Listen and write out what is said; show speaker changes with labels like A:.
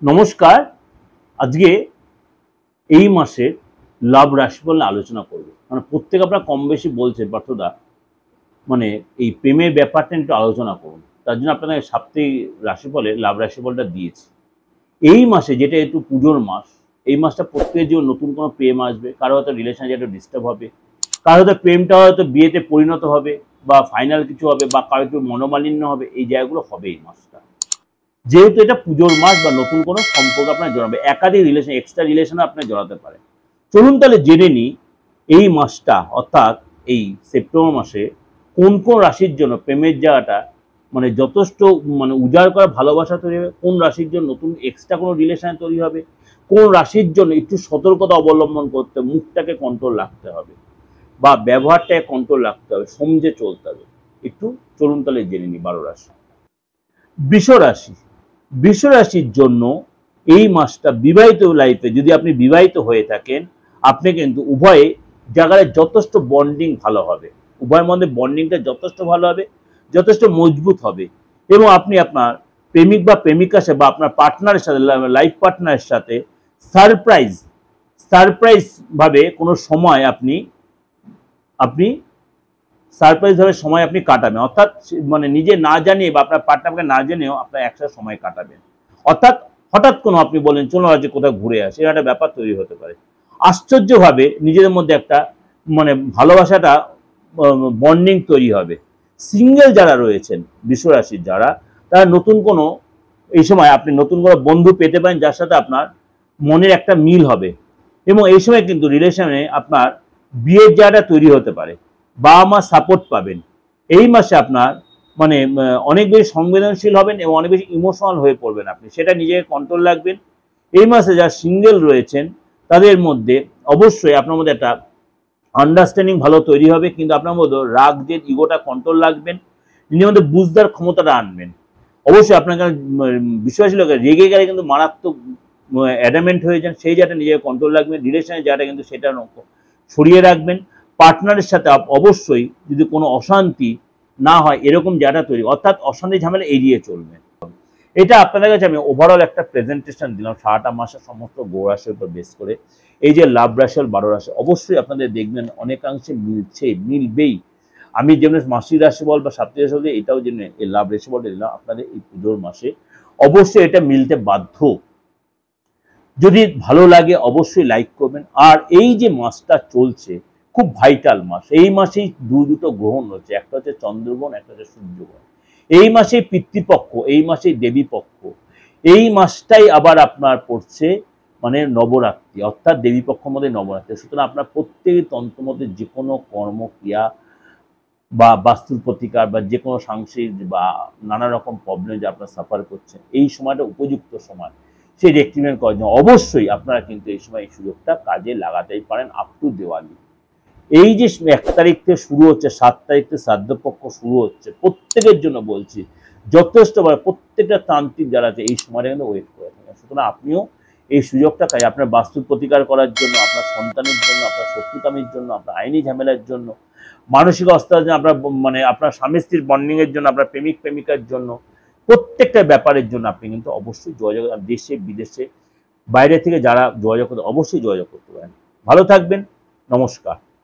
A: নমস্কার। আজকে এই মাসের লাভ রাশিফল নিয়ে আলোচনা করব। মানে প্রত্যেক আপনারা কম বেশি বলছেন পার্থদা, মানে এই প্রেমের ব্যাপারটা একটু আলোচনা করুন। তার জন্য আপনাদের সাপ্তাহিক রাশিফলে লাভ রাশিফলটা দিয়েছি। এই মাসে যেটা একটু পুজোর মাস, এই মাসটা প্রত্যেকের জন্য নতুন কোনো প্রেম আসবে, কারো হয়তো রিলেশনে একটু ডিস্টার্ব হবে, কারো হয়তো প্রেমটা হয়তো বিয়েতে পরিণত হবে বা ফাইনাল কিছু হবে, বা কারো একটু মনোমালিন্য হবে। এই জায়গাগুলো হবে এই মাসটা, যেহেতু এটা পুজোর মাস বা নতুন কোনো সম্পর্ক আপনার জড়াবে, একাধিক রিলেশন, এক্সট্রা রিলেশনে আপনার জড়াতে পারে। চলুন তাহলে জেনে নিই এই মাসটা, অর্থাৎ এই সেপ্টেম্বর মাসে কোন কোন রাশির জন্য প্রেমের জায়গাটা মানে যথেষ্ট মানে উজাড় করা ভালোবাসা তৈরি হবে, কোন রাশির জন্য নতুন এক্সট্রা কোনো রিলেশন তৈরি হবে, কোন রাশির জন্য একটু সতর্কতা অবলম্বন করতে, মুখটাকে কন্ট্রোল রাখতে হবে বা ব্যবহারটাকে কন্ট্রোল রাখতে হবে, সমঝে চলতে হবে। একটু চলুন তাহলে জেনে নিই 12 রাশি। বৃষ রাশি, বৃষ রাশির জন্য এই মাসটা বিবাহিত লাইফে, যদি আপনি বিবাহিত হয়ে থাকেন, আপনি কিন্তু উভয়ে জায়গায় যথেষ্ট বন্ডিং ভালো হবে, উভয়ের মধ্যে বন্ডিংটা যথেষ্ট ভালো হবে, যথেষ্ট মজবুত হবে, এবং আপনি আপনার প্রেমিক বা প্রেমিকার সাথে বা আপনার পার্টনারের সাথে, লাইফ পার্টনারের সাথে সারপ্রাইজ ভাবে কোনো সময় আপনি সারপ্রাইজ ভাবে সময় আপনি কাটাবেন। অর্থাৎ মানে নিজে না জানিয়ে বা আপনার পার্টনারকে না জেনেও আপনার একসাথে সময় কাটাবেন। অর্থাৎ হঠাৎ কোনো আপনি বলেন চলো আজ কোথাও ঘুরে আসে, এরকম একটা ব্যাপার তৈরি হতে পারে। আশ্চর্যভাবে নিজেদের মধ্যে একটা মানে ভালোবাসাটা বন্ডিং তৈরি হবে। সিঙ্গেল যারা রয়েছেন বৃষ রাশির যারা, তারা নতুন কোনো এই সময় আপনি নতুন কোনো বন্ধু পেতে পারেন, যার সাথে আপনার মনের একটা মিল হবে, এবং এই সময় কিন্তু রিলেশনে আপনার বিয়ের জায়গাটা তৈরি হতে পারে, বাবা মা সাপোর্ট পাবেন। এই মাসে আপনার মানে অনেক বেশি সংবেদনশীল হবেন এবং অনেক বেশি ইমোশনাল হয়ে পড়বেন, আপনি সেটা নিজেকে কন্ট্রোল রাখবেন। এই মাসে যারা সিঙ্গেল রয়েছেন তাদের মধ্যে অবশ্যই আপনার মধ্যে একটা আন্ডারস্ট্যান্ডিং ভালো তৈরি হবে, কিন্তু আপনার মধ্যে রাগ যে ইগোটা কন্ট্রোল রাখবেন, নিজের মধ্যে বুঝদার ক্ষমতাটা আনবেন। অবশ্যই আপনার বিশ্বাসী লোক রেগে গেলে কিন্তু মারাত্মক অ্যাডামেন্ট হয়ে যান, সেই জায়গাটা নিজেকে কন্ট্রোল রাখবেন। রিলেশনের জায়গাটা কিন্তু সেটা সরিয়ে রাখবেন। পার্টনারের সাথে অবশ্যই যদি কোনো অশান্তি না হয় এরকম জায়গা তৈরি, অর্থাৎ অশান্তি ঝামেলা এড়িয়ে চলবেন। এটা আপনাদের কাছে আমি ওভারঅল একটা প্রেজেন্টেশন দিলাম সারাটা মাসের সমস্ত গ্রহ রাশির উপর বেস করে। এই যে লাভ রাশি আর 12 রাশি, অবশ্যই আপনাদের দেখবেন অনেকাংশে মিলবেই। আমি যেমন মাসিক রাশি বল বা সাপ্তাহিক রাশি বল, এটাও যেন এই লাভ রাশি বলটা দিলাম আপনাদের এই পুজোর মাসে, অবশ্যই এটা মিলতে বাধ্য। যদি ভালো লাগে অবশ্যই লাইক করবেন। আর এই যে মাসটা চলছে খুব ভাইটাল মাস, এই মাসেই দুটো গ্রহণ হচ্ছে, একটা হচ্ছে চন্দ্রগ্রহণ, একটা হচ্ছে সূর্যগ্রহণ। এই মাসেই পিতৃপক্ষ, এই মাসেই দেবী পক্ষ, এই মাসটাই আবার আপনার পড়ছে মানে নবরাত্রি, অর্থাৎ দেবী পক্ষ মধ্যে নবরাত্রি। সুতরাং আপনার প্রত্যেক তন্ত্র মধ্যে যে কোনো কর্মক্রিয়া বা বাস্তুর প্রতিকার বা যে কোনো সাংসারিক বা নানা রকম প্রবলেম যে আপনার সাফার করছেন, এই সময়টা উপযুক্ত সময় সেই রেক্টিফাইন করার জন্য অবশ্যই আপনারা কিন্তু এই সময় এই সুযোগটা কাজে লাগাতেই পারেন। আপ টু দেওয়ালি, এই যে 1 তারিখ থেকে শুরু হচ্ছে, 7 তারিখ থেকে শ্রাদ্ধপক্ষ শুরু হচ্ছে, প্রত্যেকের জন্য বলছি যথেষ্ট প্রত্যেকটা তান্ত্রিক যারা আছে এই সময়টা কিন্তু ওয়েট করে থাকেন। সুতরাং আপনিও এই সুযোগটা কাজে, আপনার বাস্তু প্রতিকার করার জন্য, আপনার সন্তানের জন্য, আপনার শত্রুতামির জন্য, আপনার আইনি ঝামেলার জন্য, মানসিক অবস্থার জন্য, আপনার মানে আপনার স্বামী স্ত্রীর বন্ডিং এর জন্য, আপনার প্রেমিক প্রেমিকার জন্য, প্রত্যেকটা ব্যাপারের জন্য আপনি কিন্তু অবশ্যই যোগাযোগ, দেশে বিদেশে বাইরে থেকে যারা যোগাযোগ করতে অবশ্যই যোগাযোগ করতে পারেন। ভালো থাকবেন, নমস্কার।